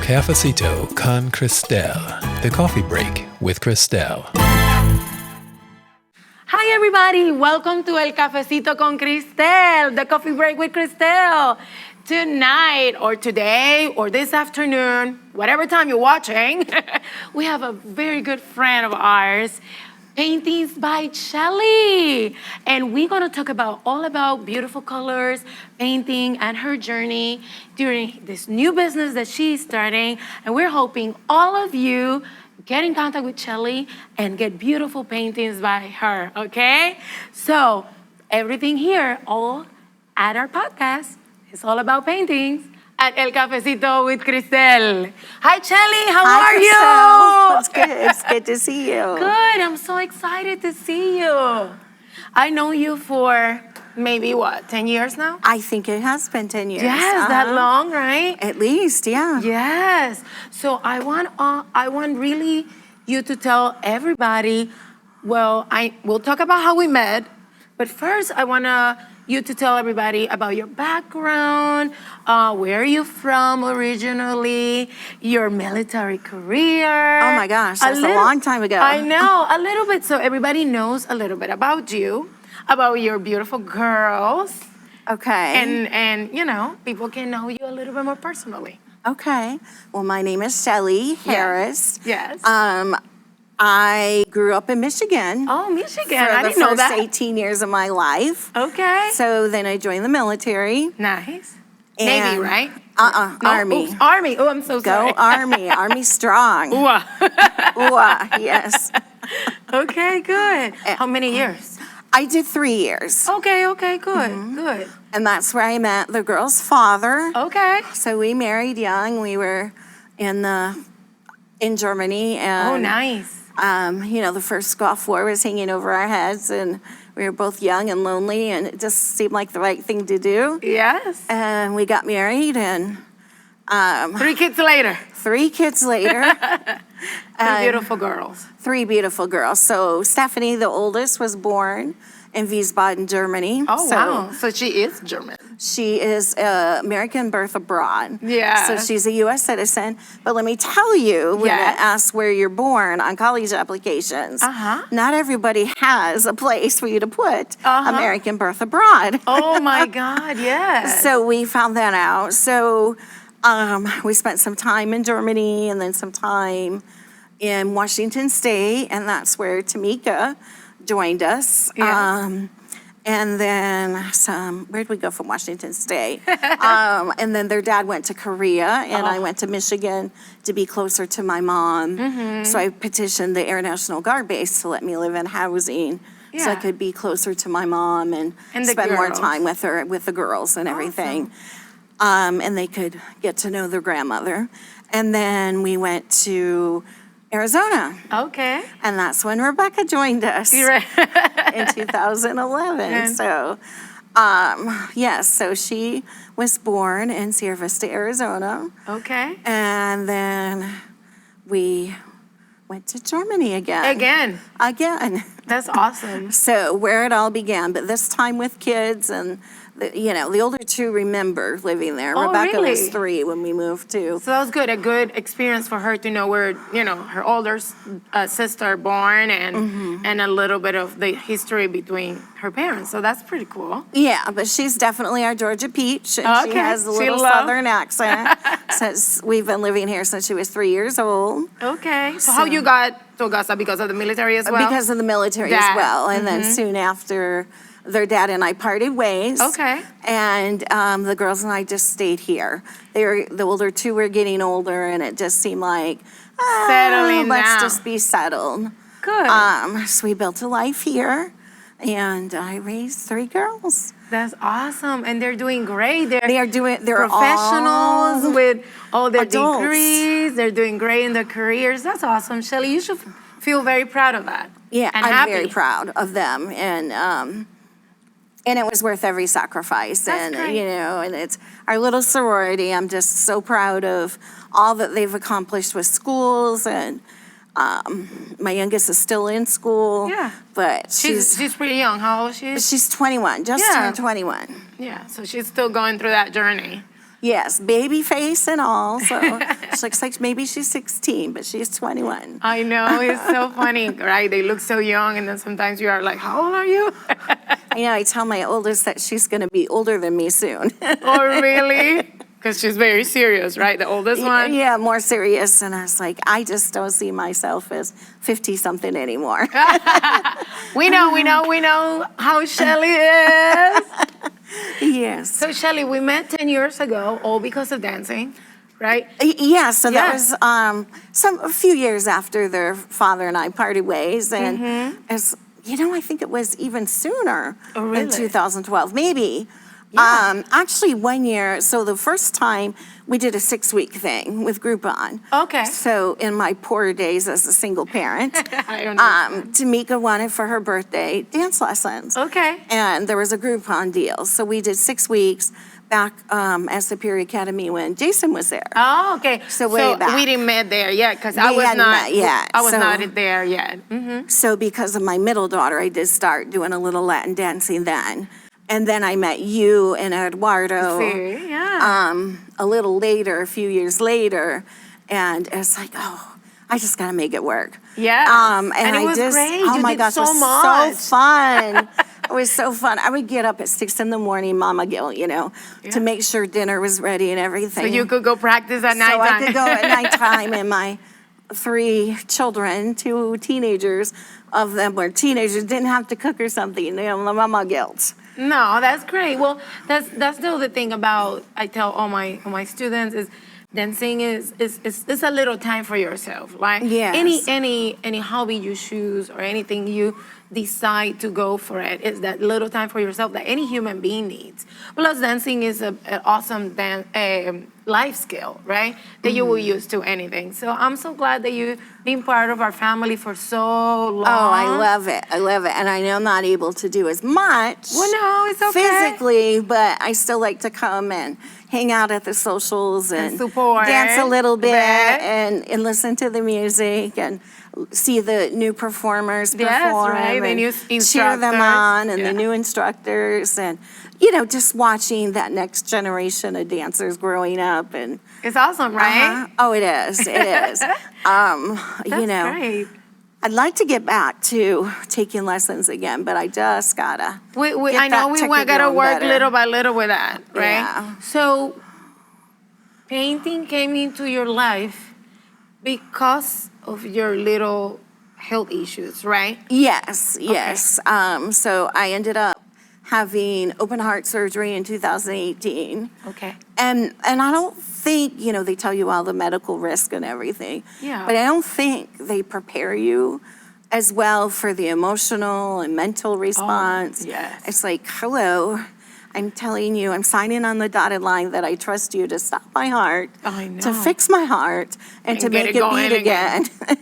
Cafecito con Cristel, the coffee break with Cristel. Hi everybody, welcome to El Cafecito con Cristel, the coffee break with Cristel. Tonight or today or this afternoon, whatever time you're watching, we have a very good friend of ours, paintings by Shelly. And we're gonna talk about all about beautiful colors, painting, and her journey during this new business that she's starting. And we're hoping all of you get in contact with Shelly and get beautiful paintings by her, okay? So everything here, all at our podcast, is all about paintings at El Cafecito with Cristel. Hi, Shelly, how are you? It's good. It's good to see you. Good, I'm so excited to see you. I know you for maybe, 10 years now? I think it has been 10 years. Yes, that long, right? At least, yeah. Yes. So I want really you to tell everybody, we'll talk about how we met, but first I want you to tell everybody about your background, where are you from originally, your military career. Oh my gosh, that's a long time ago. I know, a little bit, so everybody knows a little bit about you, about your beautiful girls. Okay. And you know, people can know you a little bit more personally. Okay. Well, my name is Shelly Harris. Yes. I grew up in Michigan. Oh, Michigan. For I the didn't know first that. 18 years of my life. Okay. So then I joined the military. Nice. And- Navy, right? No, Army. Oops, Army. Oh, I'm so sorry. Go Army. Army strong. Ooh. Ooh, yes. Okay, good. How many years? I did 3 years. Okay, good, good. And that's where I met the girl's father. Okay. So we married young. We were in Germany, and Oh, nice. the first Gulf War was hanging over our heads, and we were both young and lonely, and it just seemed like the right thing to do. Yes. And we got married, and 3 kids later. 3 kids later, Two beautiful girls. 3 beautiful girls. So Stephanie, the oldest, was born in Wiesbaden, Germany. Oh, So wow. So she is German. She is American birth abroad. Yeah. So she's a U.S. citizen. But let me tell you, when Yes. it asks where you're born on college applications, not everybody has a place for you to put American birth abroad. Oh, my God, yes. So we found that out. So we spent some time in Germany and then some time in Washington State, and that's where Tamika joined us. Yes. And then where'd we go from Washington State? And then their dad went to Korea, and I went to Michigan to be closer to my mom. So I petitioned the Air National Guard base to let me live in housing so I Yeah. could be closer to my mom and the spend more girls. time with her, with the girls and everything. And they could get to know their grandmother. And then we went to Arizona. Okay. And that's when Rebecca joined us You're right. in 2011. And- So, yes, so she was born in Sierra Vista, Arizona. Okay. And then we went to Germany again. Again. That's awesome. So where it all began, but this time with kids, and the older 2 remember living there. Oh, Rebecca was really? 3 when we moved to. So that was good, a good experience for her to know where, her older sister born and a little bit of the history between her parents. So that's pretty cool. Yeah, but she's definitely our Georgia peach, and she Okay. has a She little love- Southern accent since we've been living here since she was 3 years old. Okay. So how you got to Augusta? Because of the military as well? Because of the military Dad. as well. And then soon after, their dad and I parted ways. Okay. And the girls and I just stayed here. The older 2 were getting older, and it just seemed like, Settling let's down. just be settled. Good. So we built a life here, and I raised 3 girls. That's awesome. And they're doing great. They're They're professionals all with all their adults. degrees. They're doing great in their careers. That's awesome. Shelly, you should feel very proud of that. Yeah, and I'm happy. very proud of them, and it was worth every sacrifice. That's great. And it's our little sorority. I'm just so proud of all that they've accomplished with schools, and my youngest is still in school. Yeah. But She's pretty young. How old is she? she's 21, just Yeah. turned 21. Yeah, so she's still going through that journey. Yes, baby face and all. So she looks like maybe she's 16, but she's 21. I know, it's so funny, right? They look so young, and then sometimes you are like, how old are you? I tell my oldest that she's going to be older than me soon. Oh, really? Because she's very serious, right? The oldest one? Yeah, more serious. And I was like, I just don't see myself as 50-something anymore. We know how Shelly is. Yes. So, Shelly, we met 10 years ago, all because of dancing, right? Yeah, so that Yeah. was a few years after their father and I parted ways. And as I think it was even sooner Oh, really? in 2012, maybe. Yeah. Actually, 1 year, so the first time we did a 6-week thing with Groupon. Okay. So in my poorer days as a single parent, I understand. Tamika wanted for her birthday dance lessons. Okay. And there was a Groupon deal. So we did 6 weeks back at Superior Academy when Jason was there. Oh, okay. So way back. we didn't met there yet, because I We was hadn't not. met yet, I was so- not there yet. So because of my middle daughter, I did start doing a little Latin dancing then. And then I met you and Eduardo See, yeah. a little later, a few years later. And it's like, I just got to make it work. Yes. And And it I was just, great. oh You my did gosh, so it was much. so fun. It was so fun. I would get up at 6 in the morning, Mama Gil, to make sure dinner was ready and everything. So you could go practice at So nighttime. I could go at nighttime, and my 3 children, 2 teenagers, of them were teenagers, didn't have to cook or something. The mama guilt. No, that's great. Well, that's the other thing about, I tell all my students is, dancing is a little time for yourself. Like Yes. any hobby you choose or anything you decide to go for it is that little time for yourself that any human being needs. Plus, dancing is an awesome life skill, right? That you will use to anything. So I'm so glad that you've been part of our family for so long. Oh, I love it. I love it. And I know I'm not able to do as much Well, no, it's okay. physically, but I still like to come and hang out at the socials and support. dance a little bit Right. and listen to the music and see the new performers Yes, perform right, the and new cheer them instructors. on and Yeah. the new instructors and just watching that next generation of dancers growing up and It's awesome, right? oh, it is. It is. That's great. I'd like to get back to taking lessons again, but I just gotta. get I know that we ticker gotta going work better. little by little with that, right? Yeah. So, painting came into your life because of your little health issues, right? Yes, yes. So I ended up having open heart surgery in 2018. Okay. And I don't think, they tell you all the medical risk and everything. Yeah. But I don't think they prepare you as well for the emotional and mental response. yes. It's like, hello, I'm telling you, I'm signing on the dotted line that I trust you to stop my heart, I know. to fix my heart, and to get make it it going beat again. again.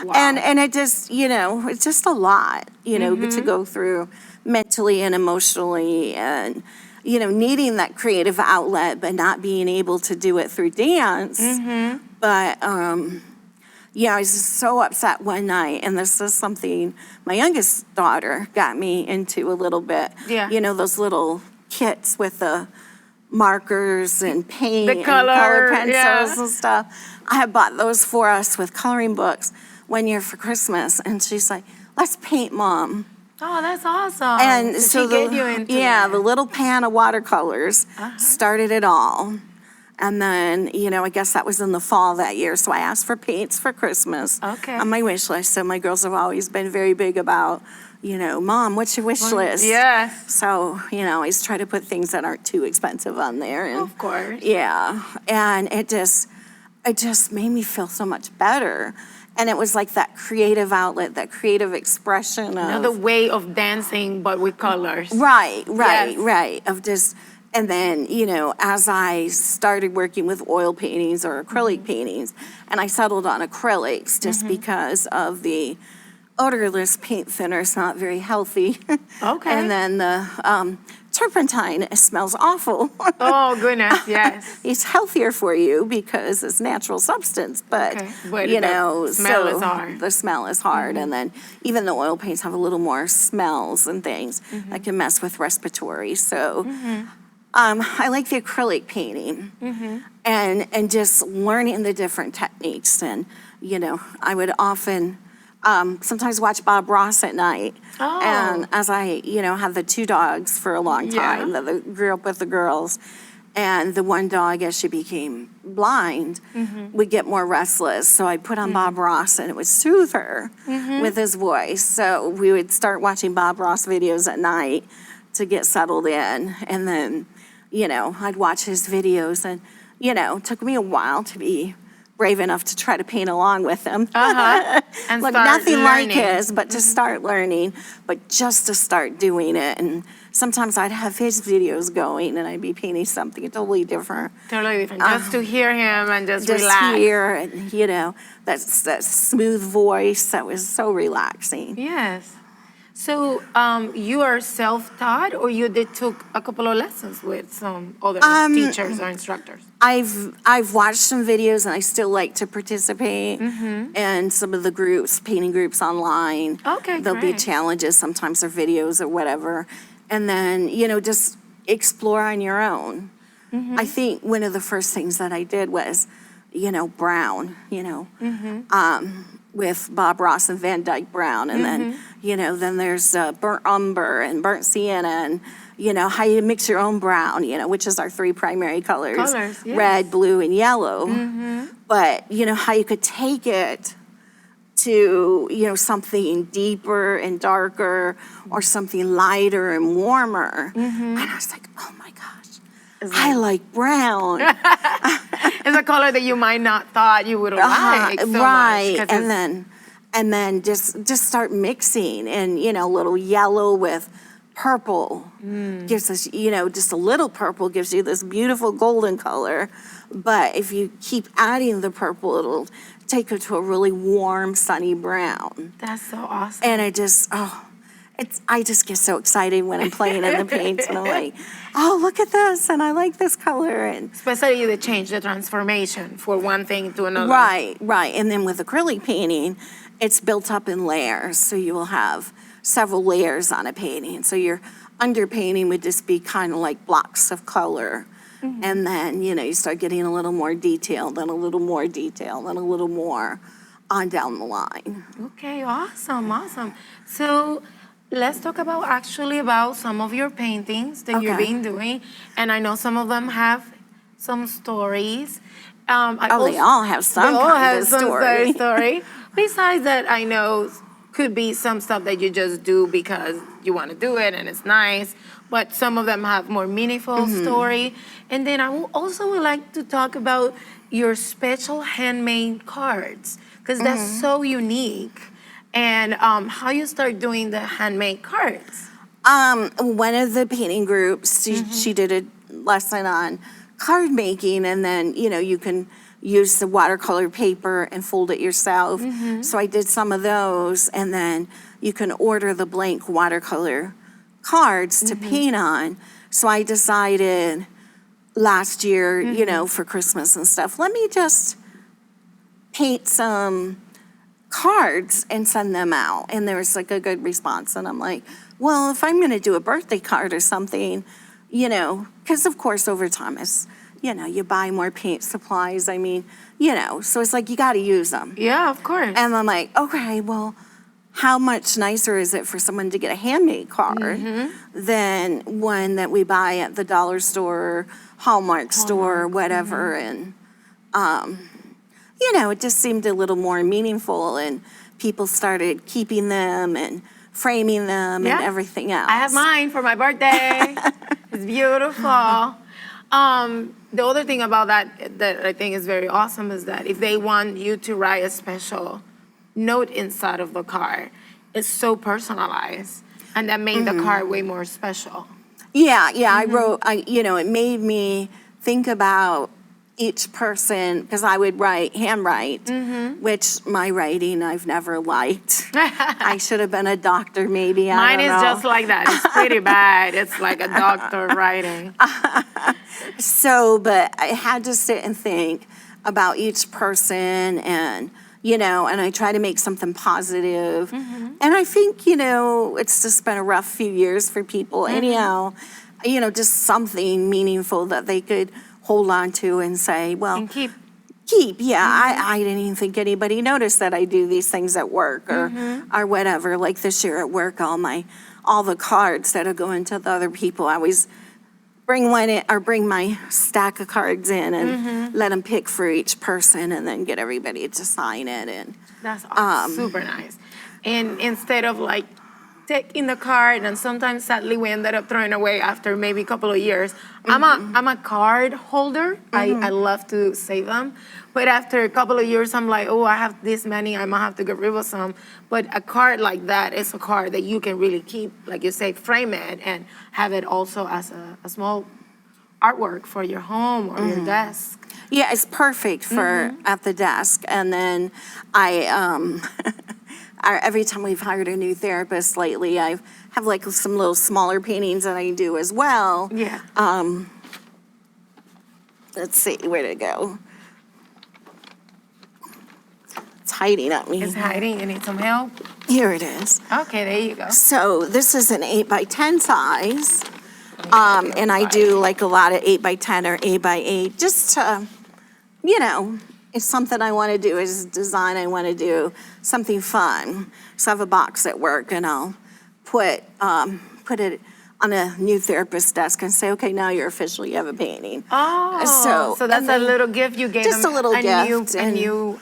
Wow. And it just, it's just a lot, Mm-hmm. to go through mentally and emotionally and, needing that creative outlet, but not being able to do it through dance. Mm-hmm. But, I was just so upset one night, and this is something my youngest daughter got me into a little bit. Yeah. Those little kits with the markers and paint The and color color, pencils yeah. and stuff. I had bought those for us with coloring books one year for Christmas, and she's like, "Let's paint, Mom." Oh, that's awesome. And so so she get you into the it. little pan of watercolors started it all. And then, I guess that was in the fall that year. So I asked for paints for Christmas Okay. on my wish list. So my girls have always been very big about, Mom, what's your wish list? Yes. So, I always try to put things that aren't too expensive on there. And Of course. yeah. And it just made me feel so much better. And it was like that creative outlet, that creative expression of. Another way of dancing, but with colors. Right, Yes. of just, and then, as I started working with oil paintings or acrylic paintings, and I settled on acrylics just because of the odorless paint thinner is not very healthy. Okay. And then the turpentine smells awful. Oh, goodness, yes. It's healthier for you because it's natural substance, but, Okay, but the smell is hard. The smell is hard, and then even the oil paints have a little more smells and things that can mess with respiratory. So I like the acrylic painting and just learning the different techniques. And, I would often sometimes watch Bob Ross at night. Oh. And as I, have the 2 dogs for a long time that grew up with the girls. And the one dog, as she became blind, would get more restless. So I'd put on Bob Ross, and it would soothe her with his voice. So we would start watching Bob Ross videos at night to get settled in. And then, I'd watch his videos. And, it took me a while to be brave enough to try to paint along with him. And Like start nothing like learning. his, but to start learning, but just to start doing it. And sometimes I'd have his videos going and I'd be painting something totally different. Totally different. Just to hear him and just Just relax. here and, that smooth voice that was so relaxing. Yes. So you are self-taught, or you took a couple of lessons with some other teachers or instructors? I've watched some videos and I still like to participate in some of the groups, painting groups online. Okay, There'll be great. challenges, sometimes they're videos or whatever. And then, just explore on your own. I think one of the first things that I did was, brown, with Bob Ross and Van Dyke Brown. And then, then there's burnt umber and burnt sienna and, how you mix your own brown, which is our 3 primary colors. Colors, yes. Red, blue, and yellow. But, how you could take it to, something deeper and darker or something lighter and warmer. And I was like, oh my gosh, I like brown. It's a color that you might not thought you would like so right. much. And then just start mixing and, a little yellow with purple gives us, just a little purple gives you this beautiful golden color. But if you keep adding the purple, it'll take it to a really warm, sunny brown. That's so awesome. And I just get so excited when I'm playing in the paints and I'm like, oh, look at this, and I like this color. And Especially the change, the transformation for one thing to another. right. And then with acrylic painting, it's built up in layers. So you will have several layers on a painting. So your underpainting would just be kind of like blocks of color. And then, you start getting a little more detail, then a little more detail, then a little more on down the line. Okay, awesome. So let's talk about some of your paintings that you've Okay. been doing. And I know some of them have some stories. They all have some kind of story. story. Besides that, I know could be some stuff that you just do because you want to do it and it's nice, but some of them have more meaningful story. And then I also would like to talk about your special handmade cards, because that's so unique. And how you start doing the handmade cards. One of the painting groups, she did a lesson on card making, and then, you can use the watercolor paper and fold it yourself. So I did some of those, and then you can order the blank watercolor cards to paint on. So I decided last year, for Christmas and stuff, let me just paint some cards and send them out. And there was like a good response. And I'm like, well, if I'm going to do a birthday card or something, because of course over time it's, you buy more paint supplies. I mean, so it's like you got to use them. Yeah, of course. And I'm like, okay, well, how much nicer is it for someone to get a handmade card than one that we buy at the dollar store, Hallmark store, whatever. And, it just seemed a little more meaningful, and people started keeping them and framing them and everything else. I have mine for my birthday. It's beautiful. The other thing about that I think is very awesome is that if they want you to write a special note inside of the card, it's so personalized, and that made the card way more special. Yeah, I wrote, it made me think about each person, because I would handwrite, which my writing I've never liked. I should have been a doctor maybe, Mine I is don't know. just like that. It's pretty bad. It's like a doctor writing. So, but I had to sit and think about each person, and, and I try to make something positive. And I think, it's just been a rough few years for people anyhow. just something meaningful that they could hold on to and say, well, And keep. yeah, I didn't even think anybody noticed that I do these things at work or whatever. Like this year at work, all the cards that are going to the other people, I always bring one in, or bring my stack of cards in and let them pick for each person and then get everybody to sign it. And That's super nice. And instead of like taking the card, and sometimes sadly we ended up throwing away after maybe a couple of years. I'm a card holder. I love to save them. But after a couple of years, I'm like, oh, I have this many, I might have to get rid of some. But a card like that is a card that you can really keep, like you say, frame it and have it also as a small artwork for your home or your desk. yeah, it's perfect for at the desk. And then every time we've hired a new therapist lately, I have like some little smaller paintings that I do as well. Yeah. Let's see, where'd it go? It's hiding at me. It's hiding. You need some help? Here it is. Okay, there you go. So this is an 8x10 size. And I do like a lot of 8x10 or 8x8, just to, it's something I want to do, it's design I want to do, something fun. So I have a box at work and I'll put it on a new therapist's desk and say, okay, now you're official, you have a painting. Oh, so that's a little gift you gave just them. a little gift. A new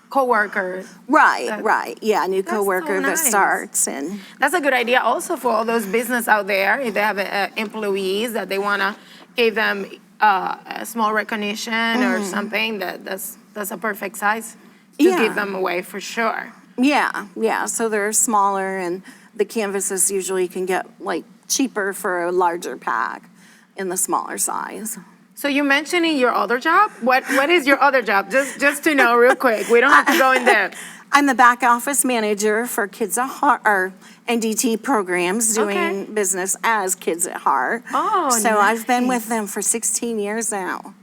coworker. Right. Yeah, a new That's so coworker that nice. starts and. That's a good idea also for all those business out there. If they have employees that they want to give them a small recognition or something, that's a perfect size to Yeah. give them away for sure. Yeah, so they're smaller and the canvases usually can get like cheaper for a larger pack in the smaller size. So you mentioning your other job? What is your other job? Just to know real quick. We don't have to go in depth. I'm the back office manager for Kids at Heart, or NDT programs, doing Okay. business as Kids at Heart. Oh, So I've been nice. with them for 16 years now.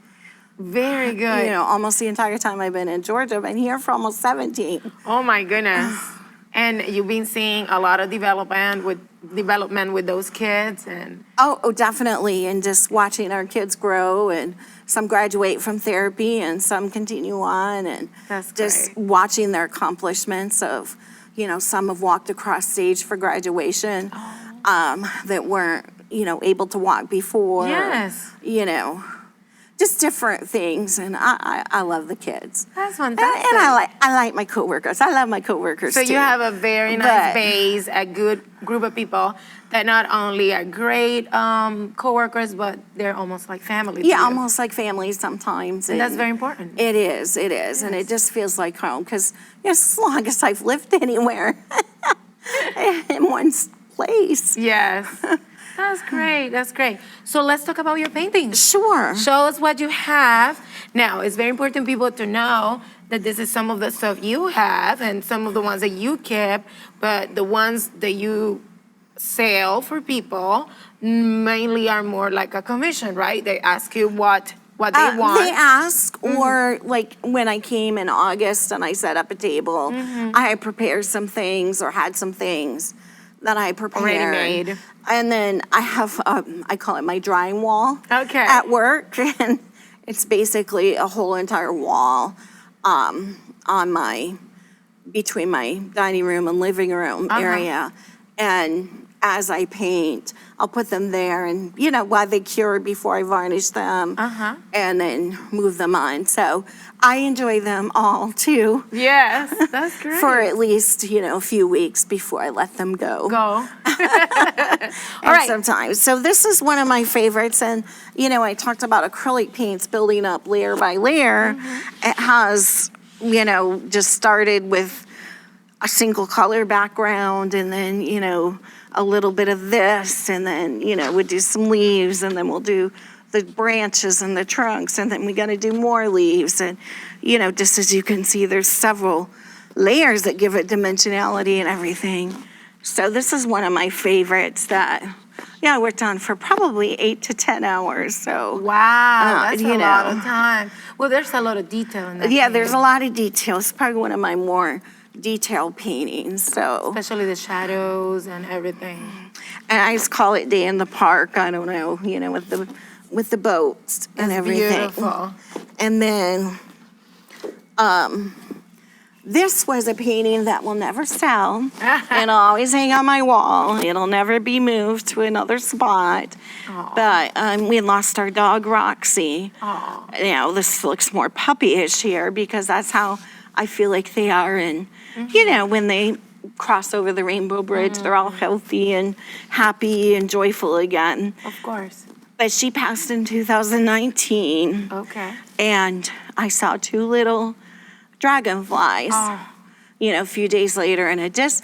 Very good. Almost the entire time I've been in Georgia. I've been here for almost 17. Oh my goodness. And you've been seeing a lot of development with those kids and Oh, definitely. And just watching our kids grow, and some graduate from therapy and some continue on, and That's just great. watching their accomplishments of, some have walked across stage for graduation that weren't, able to walk before. Yes. Just different things. And I love the kids. That's And fantastic. I like my coworkers. I love my coworkers So too. you have a very nice But- base, a good group of people that not only are great coworkers, but they're almost like family. to Yeah, you. almost like family sometimes. And that's very important. It is. And it just feels like home, because as long as I've lived anywhere in one place. Yes. That's great. That's great. So let's talk about your paintings. Sure. Show us what you have. Now, it's very important people to know that this is some of the stuff you have and some of the ones that you kept, but the ones that you sell for people mainly are more like a commission, right? They ask you what they want. They ask, or like when I came in August and I set up a table, I had prepared some things or had some things that I prepared. Already made. And then I have, I call it my drying wall. Okay. At work, and it's basically a whole entire wall between my dining room and living room area. And as I paint, I'll put them there, and while they cure before I varnish them, and then move them on. So I enjoy them all too. Yes, that's great. For at least a few weeks before I let them go. Go. And All right. sometimes. So this is one of my favorites, and I talked about acrylic paints building up layer by layer. It has just started with a single color background, and then a little bit of this, and then we'll do some leaves, and then we'll do the branches and the trunks, and then we got to do more leaves. And just as you can see, there's several layers that give it dimensionality and everything. So this is one of my favorites that I worked on for probably 8 to 10 hours. So Wow, that's a you lot know. of time. Well, there's a lot of detail in that. yeah, painting, there's a lot of detail. It's probably one of my more detailed paintings. So especially the shadows and everything. And I just call it day in the park. I don't know, with the boats and everything. Beautiful. And then this was a painting that will never sell. It'll always hang on my wall. It'll never be moved to another spot. Aww. But we lost our dog, Roxy. Aww. This looks more puppyish here because that's how I feel like they are. And, when they cross over the Rainbow Bridge, they're all healthy and happy and joyful again. Of course. But she passed in 2019. Okay. And I saw 2 little dragonflies, a few days later. And I just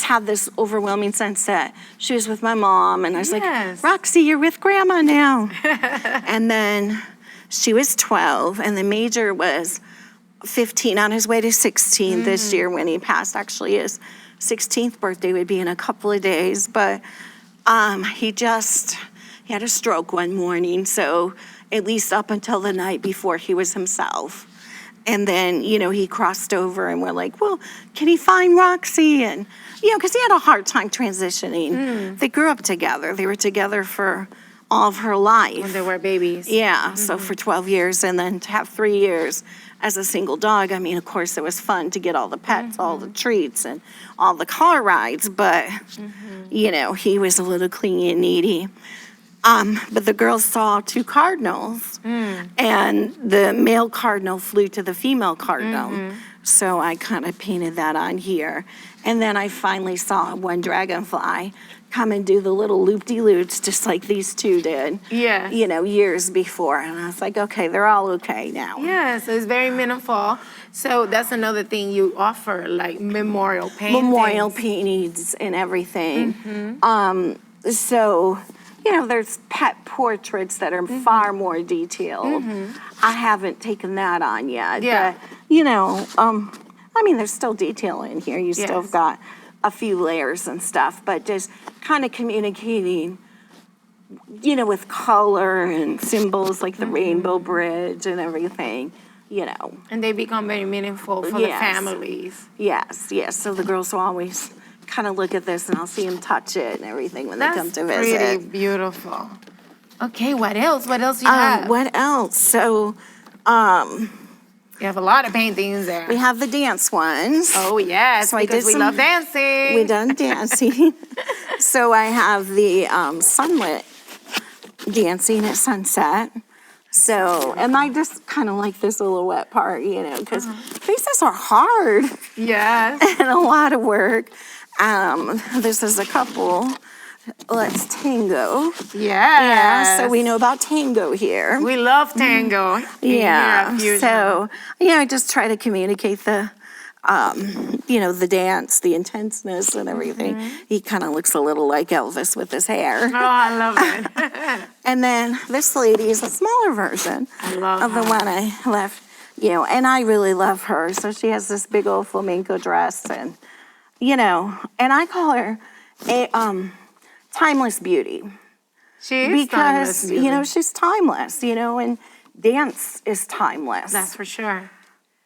had this overwhelming sense that she was with my mom. And I was Yes. like, Roxy, you're with Grandma now. And then she was 12, and the major was 15, on his way to 16 this year when he passed. Actually, his 16th birthday would be in a couple of days. But he had a stroke one morning, so at least up until the night before, he was himself. And then, he crossed over, and we're like, well, can he find Roxy? And, because he had a hard time transitioning. They grew up together. They were together for all of her life. When they were babies. Yeah, so for 12 years, and then to have 3 years as a single dog, I mean, of course, it was fun to get all the pets, all the treats, and all the car rides, but, he was a little clingy and needy. But the girls saw 2 cardinals, and the male cardinal flew to the female cardinal. So I kind of painted that on here. And then I finally saw one dragonfly come and do the little loop-de-loops just like these 2 did. Yeah. Years before. And I was like, okay, they're all okay now. Yeah, so it's very meaningful. So that's another thing you offer, like memorial paintings. Memorial paintings and everything. So, there's pet portraits that are far more detailed. I haven't taken that on yet. Yeah. But, there's still detail in here. You still have got a few layers and stuff, but just kind of communicating, with color and symbols like the Rainbow Bridge and everything, And they become very meaningful for the families. Yes. So the girls will always kind of look at this, and I'll see them touch it and everything when they come to visit. That's pretty beautiful. Okay, what else? What else do you have? What else? So, You have a lot of paintings there. we have the dance ones. Oh, yes, So I because did we love dancing. We done dancing. So I have the sunlit dancing at sunset. So, and I just kind of like this little wet part, because faces are hard Yes. and a lot of work. This is a couple. Let's tango. Yes. Yeah, so we know about tango here. We love tango. Yeah, fusion. so, I just try to communicate the, the dance, the intenseness and everything. He kind of looks a little like Elvis with his hair. Oh, I love it. And then this lady is a smaller version I love of the her. one I left, and I really love her. So she has this big old flamenco dress, and, and I call her a timeless beauty. She is timeless, Because, beauty. she's timeless, and dance is timeless. That's for sure.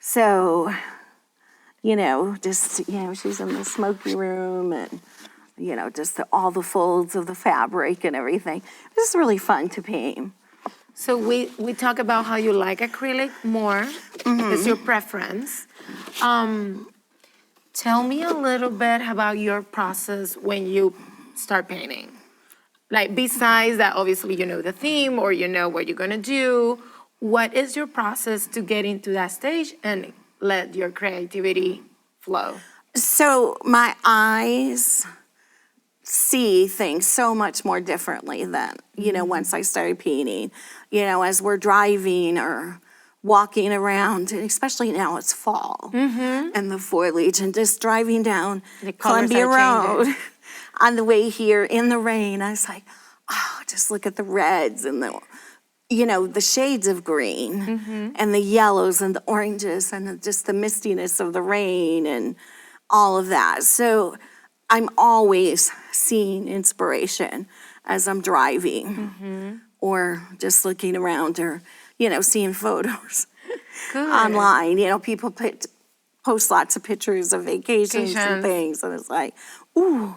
So, she's in the smoky room and, just all the folds of the fabric and everything. This is really fun to paint. So we talk about how you like acrylic more. It's your preference. Tell me a little bit about your process when you start painting. Like, besides that, obviously you know the theme or you know what you're gonna do. What is your process to get into that stage and let your creativity flow? So my eyes see things so much more differently than, once I started painting. As we're driving or walking around, and especially now it's fall and the foliage, and just driving down The colors Columbia are Road changing. on the way here in the rain. I was like, just look at the reds and the shades of green and the yellows and the oranges and just the mistiness of the rain and all of that. So I'm always seeing inspiration as I'm driving or just looking around or, seeing photos online. People post lots of pictures of vacations and things. And it's like, ooh,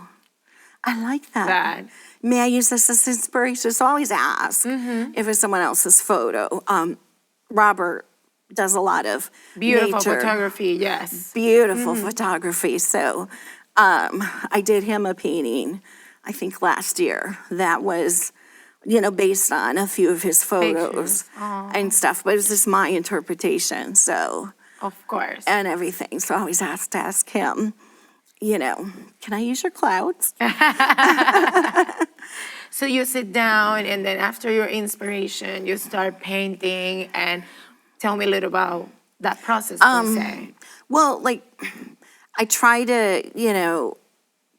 I like that. May I use this as inspiration? So always ask if it's someone else's photo. Robert does a lot of Beautiful nature, photography, yes. beautiful photography. So I did him a painting, I think last year, that was, based on a few of his photos and stuff. But it was just my interpretation, so. Of course. And everything. So I always have to ask him, can I use your clouds? So you sit down, and then after your inspiration, you start painting. And tell me a little about that process, per se. Well, I try to,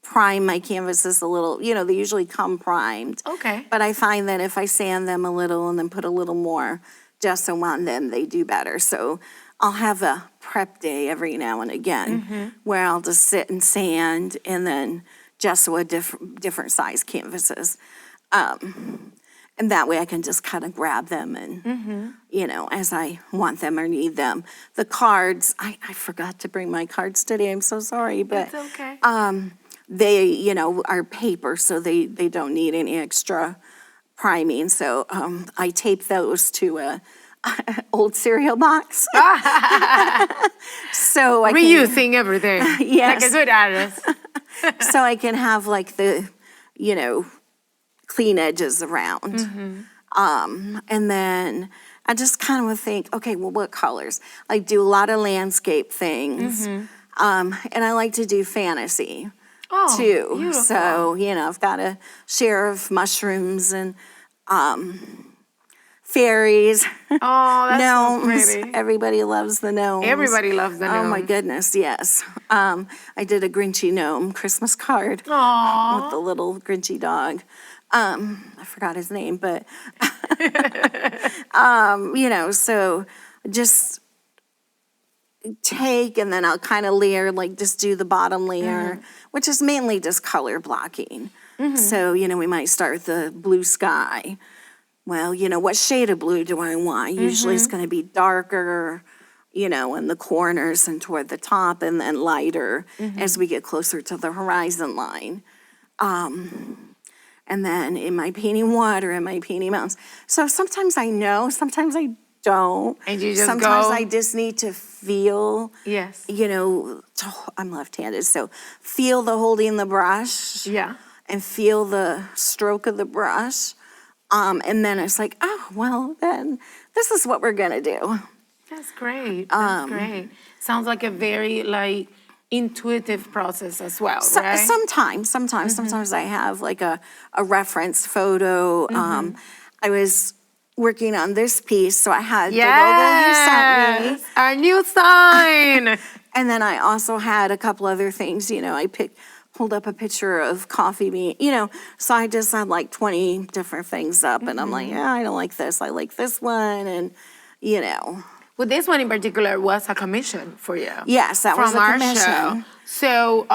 prime my canvases a little. They usually come primed. Okay. But I find that if I sand them a little and then put a little more gesso on them, they do better. So I'll have a prep day every now and again where I'll just sit and sand and then gesso a different size canvases. And that way I can just kind of grab them and, as I want them or need them. The cards, I forgot to bring my cards today. I'm so sorry, but It's okay. they, are paper, so they don't need any extra priming. So I tape those to a old cereal box. So I Reusing everything. Yes. Like a good artist. so I can have the, clean edges around. And then I just kind of would think, okay, well, what colors? I do a lot of landscape things. And I like to do fantasy too. Beautiful. So, I've got a share of mushrooms and fairies, Oh, that's so gnomes. pretty. Everybody loves the gnomes. Everybody loves the Oh my gnome. goodness, yes. I did a Grinchy gnome Christmas card Aww. with the little Grinchy dog. I forgot his name, but so just take and then I'll kind of layer, just do the bottom layer, which is mainly just color blocking. So, we might start with the blue sky. Well, what shade of blue do I want? Usually it's going to be darker, in the corners and toward the top, and then lighter as we get closer to the horizon line. And then am I painting water? Am I painting mountains? So sometimes I know, sometimes I don't. And you just sometimes go. I just need to feel, Yes. I'm left-handed, so feel the holding the brush. Yeah. And feel the stroke of the brush. And then it's like, oh, well, then this is what we're going to do. That's great. That's great. Sounds like a very, intuitive process as well, right? Sometimes I have a reference photo. I was working on this piece, so I had the logo you sent me. Our new sign. And then I also had a couple other things, I pulled up a picture of coffee bean, so I just had 20 different things up, and I'm like, yeah, I don't like this, I like this one, and Well, this one in particular was a commission for you. Yes, that was from a our commission. show. So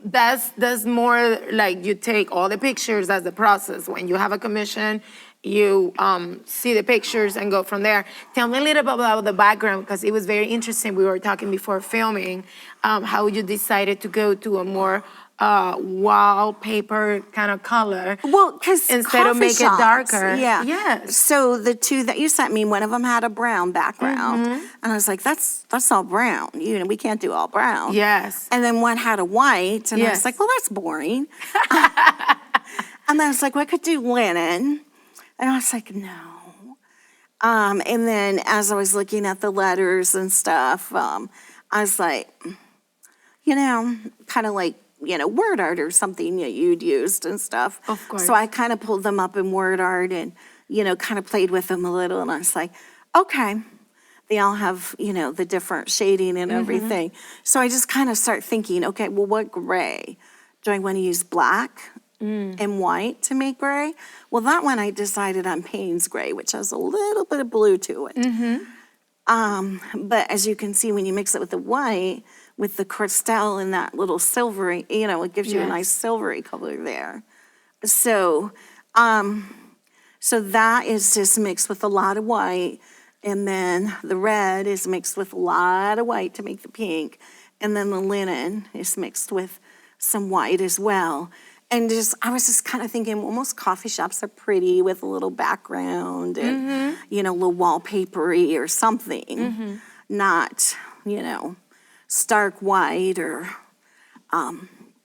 that's more like you take all the pictures. That's the process. When you have a commission, you see the pictures and go from there. Tell me a little bit about the background, because it was very interesting. We were talking before filming how you decided to go to a more wallpaper kind of color. Well, because instead of make it darker. Yeah. Yes. So the two that you sent me, one of them had a brown background, and I was like, that's all brown. We can't do all brown. Yes. And then one had a white, and I was Yes. like, well, that's boring. And then I was like, well, I could do linen, and I was like, no. And then as I was looking at the letters and stuff, I was like, kind of like, word art or something that you'd used and stuff. Of course. So I kind of pulled them up in word art and, kind of played with them a little. And I was like, okay, they all have, the different shading and everything. So I just kind of start thinking, okay, well, what gray? Do I want to use black and white to make gray? Well, that one I decided on Payne's gray, which has a little bit of blue to it. But as you can see, when you mix it with the white, with the crystal and that little silvery, it gives you a Yes. nice silvery color there. So, so that is just mixed with a lot of white, and then the red is mixed with a lot of white to make the pink, and then the linen is mixed with some white as well. And I was just kind of thinking, well, most coffee shops are pretty with a little background and, a little wallpapery or something. Not, stark white or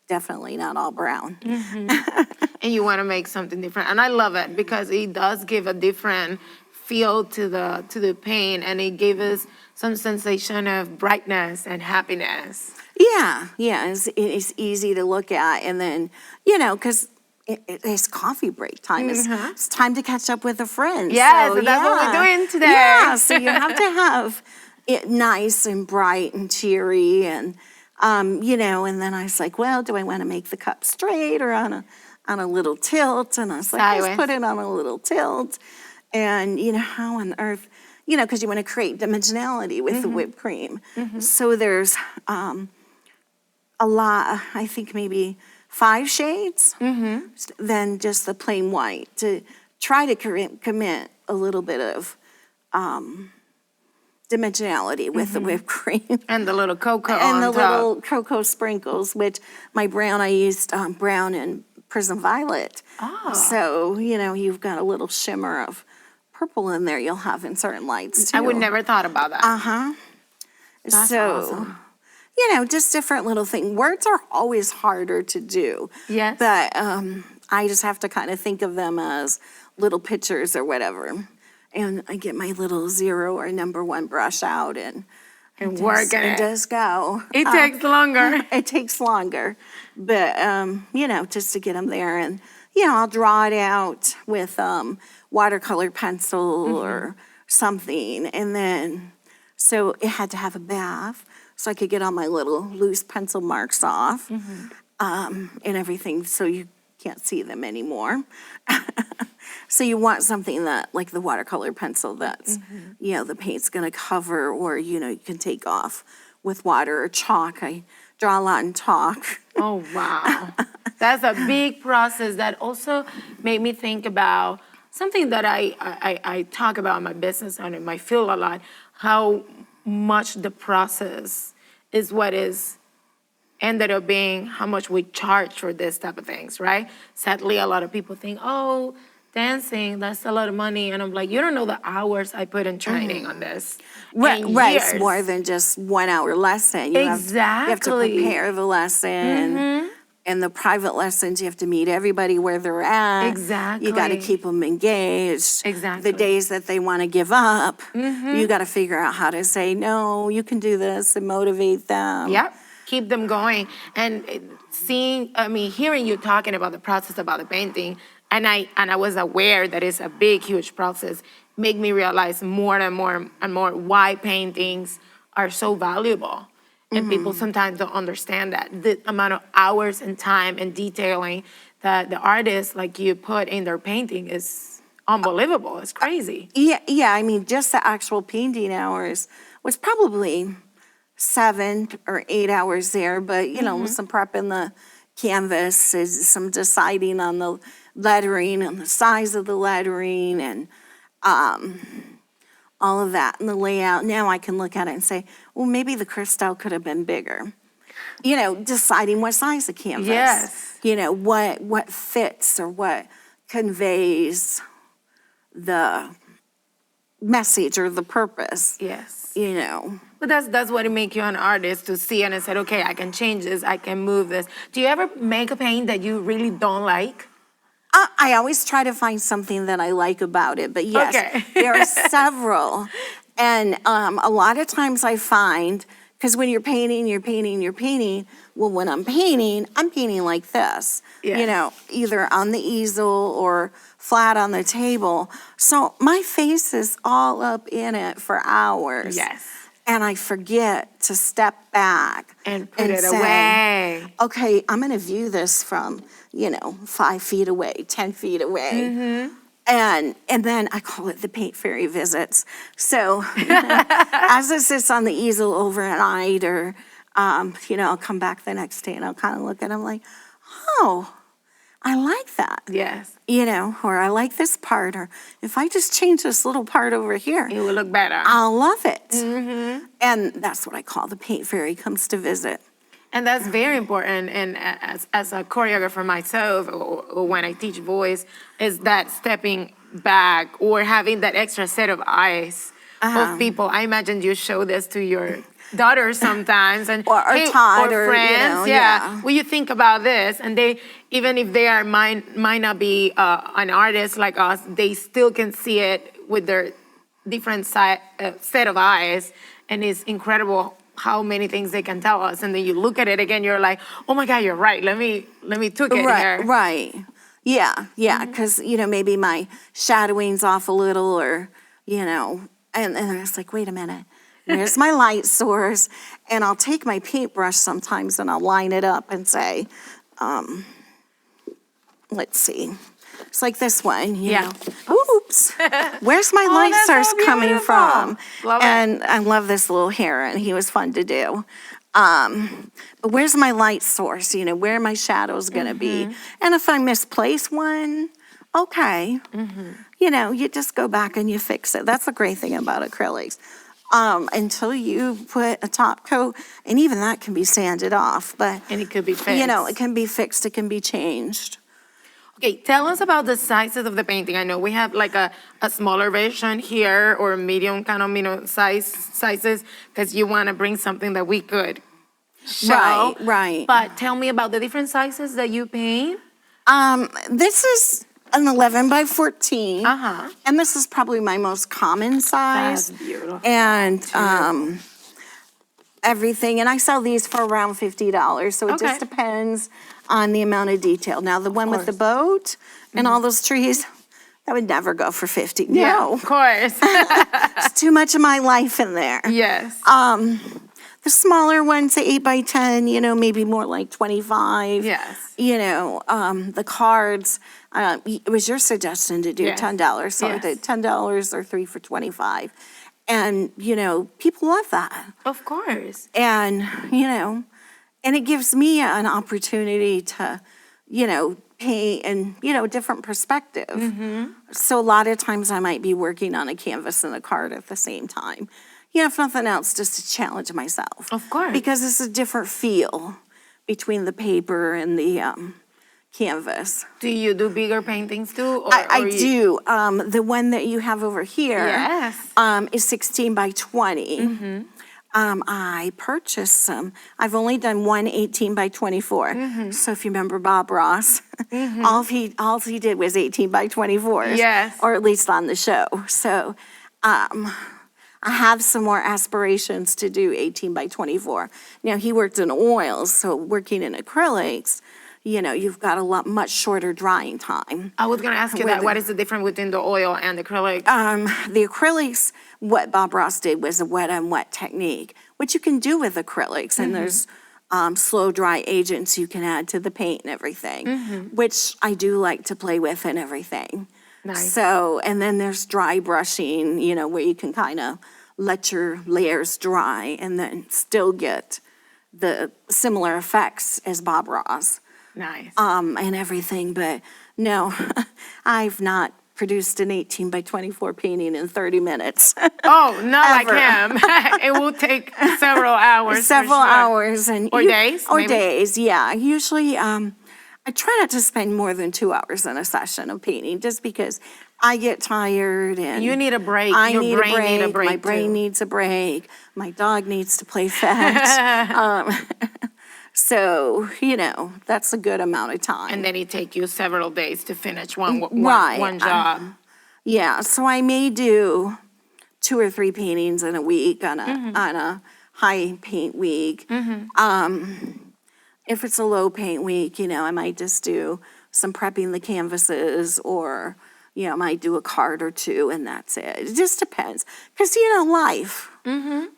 definitely not all brown. And you want to make something different. And I love it because it does give a different feel to the paint, and it gives us some sensation of brightness and happiness. Yeah, it's easy to look at. And then, because it's coffee break time. It's time to catch up with a friend. Yes, so that's what we're doing today. Yeah, so you have to have it nice and bright and cheery. And, and then I was like, well, do I want to make the cup straight or on a little tilt? And I was like, let's put it on a little tilt. And, how on earth, because you want to create dimensionality with the whipped cream. So there's a lot, I think maybe 5 shades, than just the plain white, to try to commit a little bit of dimensionality with the whipped cream. And the little cocoa and on the top. little cocoa sprinkles, which my brown, I used brown and prism violet. So, you've got a little shimmer of purple in there you'll have in certain lights too. I would never thought about that. That's awesome. Just different little things. Words are always harder to do. Yes. But I just have to kind of think of them as little pictures or whatever. And I get my little 0 or number 1 brush out and work it does go. It takes longer. It takes longer. But, just to get them there. And, I'll draw it out with watercolor pencil or something. And then, so it had to have a bath so I could get all my little loose pencil marks off and everything, so you can't see them anymore. So you want something that, like the watercolor pencil, that's, the paint's gonna cover, or, you can take off with water or chalk. I draw a lot in chalk. Oh, wow. That's a big process that also made me think about something that I talk about in my business and in my field a lot, how much the process is what is ended up being how much we charge for this type of things, right? Sadly, a lot of people think, oh, dancing, that's a lot of money. And I'm like, you don't know the hours I put in training on this. Right, Years. it's more than just 1 hour lesson. Exactly. You have to prepare the lesson. And the private lessons, you have to meet everybody where they're at. Exactly. You got to keep them engaged. Exactly. The days that they want to give up, you got to figure out how to say, no, you can do this, and motivate them. Yep. Keep them going. And hearing you talking about the process about the painting, and I was aware that it's a big, huge process, make me realize more and more and more why paintings are so valuable. And people sometimes don't understand that. The amount of hours and time and detailing that the artists like you put in their painting is unbelievable. It's crazy. Yeah. Just the actual painting hours was probably 7 or 8 hours there. But, with some prep in the canvas, some deciding on the lettering and the size of the lettering and all of that and the layout. Now I can look at it and say, well, maybe the Cristel could have been bigger. Deciding what size of canvas. Yes. What fits or what conveys the message or the purpose. Yes. But that's what it makes you an artist, to see and say, okay, I can change this, I can move this. Do you ever make a paint that you really don't like? I always try to find something that I like about it, but yes, Okay. there are several. And a lot of times I find, because when you're painting, well, when I'm painting like this, Yes. either on the easel or flat on the table. So my face is all up in it for hours. Yes. And I forget to step back And put it say, away. okay, I'm going to view this from, 5 feet away, 10 feet away. And then I call it the paint fairy visits. So as it sits on the easel overnight, or, I'll come back the next day and I'll kind of look at it, I'm like, oh, I like that. Yes. Or I like this part, or if I just change this little part over here, It will look better. I'll love it. And that's what I call the paint fairy comes to visit. And that's very important. And as a choreographer myself, or when I teach voice, is that stepping back or having that extra set of eyes of people. I imagine you show this to your daughters sometimes, and Or Todd, or, friends. yeah. Will you think about this? And they, even if they are might not be an artist like us, they still can see it with their different set of eyes, and it's incredible how many things they can tell us. And then you look at it again, you're like, oh my God, you're right. Let me tweak it here. Right. Yeah, because, maybe my shadowing's off a little, or, and it's like, wait a minute, where's my light source? And I'll take my paintbrush sometimes and I'll line it up and say, let's see. It's like this one, Oops. Where's my light that's so source coming beautiful. from? Love it. And I love this little heron. He was fun to do. But where's my light source? Where are my shadows going to be? And if I misplace one, okay. You just go back and you fix it. That's the great thing about acrylics. Until you put a top coat, and even that can be sanded off. And it could be fixed. It can be fixed. It can be changed. Okay, tell us about the sizes of the painting. I know we have like a smaller version here, or medium kind of sizes, because you want to bring something that we could show. Right. But tell me about the different sizes that you paint. This is an 11 by 14. Uh-huh. And this is probably my most common size. That's beautiful. And everything. And I sell these for around $50. So it just depends on the amount of detail. Now, the one with the boat and all those trees, that would never go for 50. Yeah, No. of course. It's too much of my life in there. Yes. The smaller ones, the 8 by 10, maybe more like 25. Yes. The cards, it was your suggestion to do $10. So I did $10 or 3 for $25. And, people love that. Of course. And, and it gives me an opportunity to, paint in, different perspective. So a lot of times I might be working on a canvas and a card at the same time. If nothing else, just to challenge myself. Of course. Because it's a different feel between the paper and the canvas. Do you do bigger paintings too? I do. The one that you have over here is 16 by 20. I purchased some. I've only done one 18 by 24. So if you remember Bob Ross, all he did was 18 by 24s. Yes. Or at least on the show. So I have some more aspirations to do 18 by 24. Now, he worked in oils, so working in acrylics, you've got much shorter drying time. I was going to ask you that. What is the difference between the oil and the acrylic? The acrylics, what Bob Ross did was a wet on wet technique, which you can do with acrylics, and there's slow dry agents you can add to the paint and everything, which I do like to play with and everything. Nice. So, and then there's dry brushing, where you can kind of let your layers dry and then still get the similar effects as Bob Ross. Nice. And everything, but no, I've not produced an 18 by 24 painting in 30 minutes. Oh, not Ever. like him. It will take several hours. Several hours. Or days? Or maybe? days, yeah. Usually, I try not to spend more than 2 hours in a session of painting, just because I get tired and You need a break. I Your need brain a break. need a break My brain too. needs a break. My dog needs to play fetch. So, that's a good amount of time. And then it take you several days to finish one Right. job. Yeah, so I may do 2 or 3 paintings in a week on a high paint week. If it's a low paint week, I might just do some prepping the canvases, or, I might do a card or 2, and that's it. It just depends. Because, life, and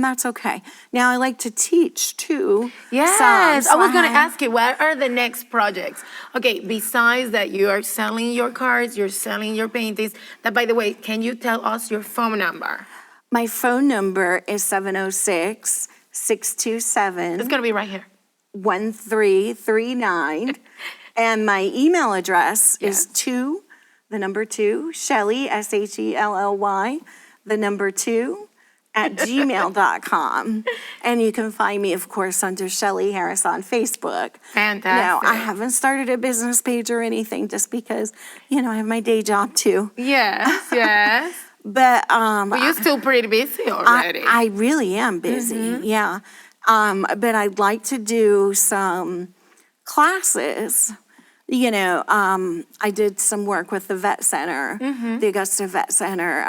that's okay. Now, I like to teach, too. Yes, So I was going to have- ask you, what are the next projects? Okay, besides that you are selling your cards, you're selling your paintings. That, by the way, can you tell us your phone number? My phone number is 706-627. It's going to be right here. 1339. And my email address is 2, Shelly, Shelly, 2, gmail.com. And you can find me, of course, under Shelly Harris on Facebook. Fantastic. No, I haven't started a business page or anything just because, I have my day job too. Yes. But But you're still pretty busy already. I really am busy, yeah. But I'd like to do some classes. I did some work with the vet center, the Augusta Vet Center,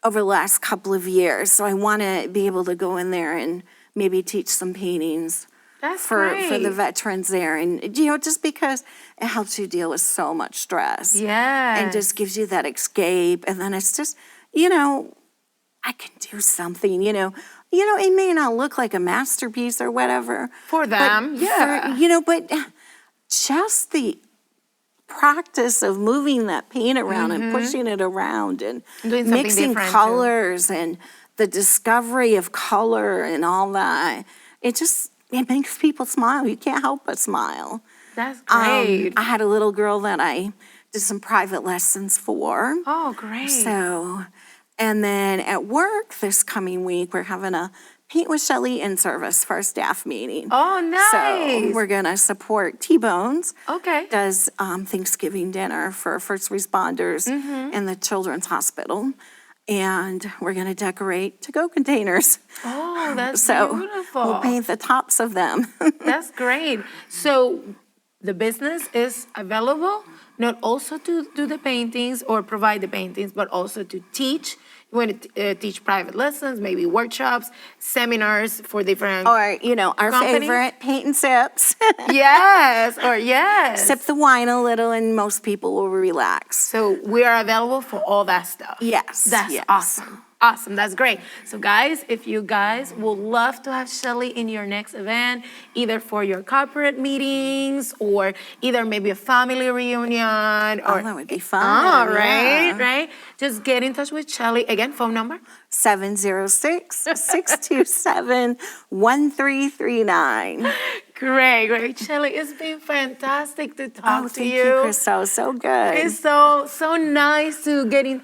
over the last couple of years. So I want to be able to go in there and maybe teach some paintings That's for great. the veterans there. And, just because it helps you deal with so much stress. Yes. And just gives you that escape. And then it's just, I can do something, it may not look like a masterpiece or whatever. For them, yeah. But just the practice of moving that paint around and pushing it around and Doing something mixing different, too. colors and the discovery of color and all that, it makes people smile. You can't help but smile. That's great. I had a little girl that I did some private lessons for. Oh, great. So, and then at work this coming week, we're having a Paint with Shelly in service for our staff meeting. Oh, nice. So we're going to support T-Bones. Okay. Does Thanksgiving dinner for first responders in the Children's Hospital. And we're going to decorate to-go containers. Oh, that's So beautiful. we'll paint the tops of them. That's great. So the business is available not also to do the paintings or provide the paintings, but also to teach. You want to teach private lessons, maybe workshops, seminars for different. Or, our Company? favorite, paint and sips. Yes. Sip the wine a little and most people will relax. So we are available for all that stuff. Yes. That's yes. awesome. Awesome, that's great. So guys, if you guys would love to have Shelly in your next event, either for your corporate meetings or either maybe a family reunion or that would be fun. Oh, yeah. right. Just get in touch with Shelly. Again, phone number? 706-627-1339. Great. Shelly, it's been fantastic to talk to Thank you, Crystal. So good. It's so nice to get in,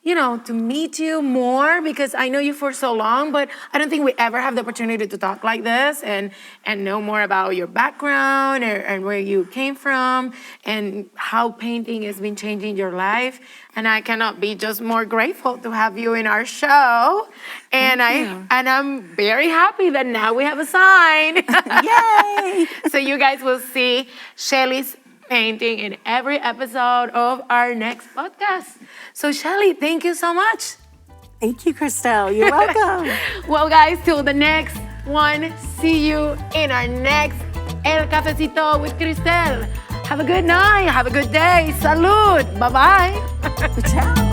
to meet you more because I know you for so long, but I don't think we ever have the opportunity to talk like this and know more about your background and where you came from and how painting has been changing your life. And I cannot be just more grateful to have you in our show. And I'm very happy that now we have a sign. Yay! So you guys will see Shelly's painting in every episode of our next podcast. So Shelly, thank you so much. Thank you, Crystal. You're welcome. Well, guys, till the next one, see you in our next El Cafecito with Cristel. Have a good night. Have a good day. Salud. Bye-bye. Ciao.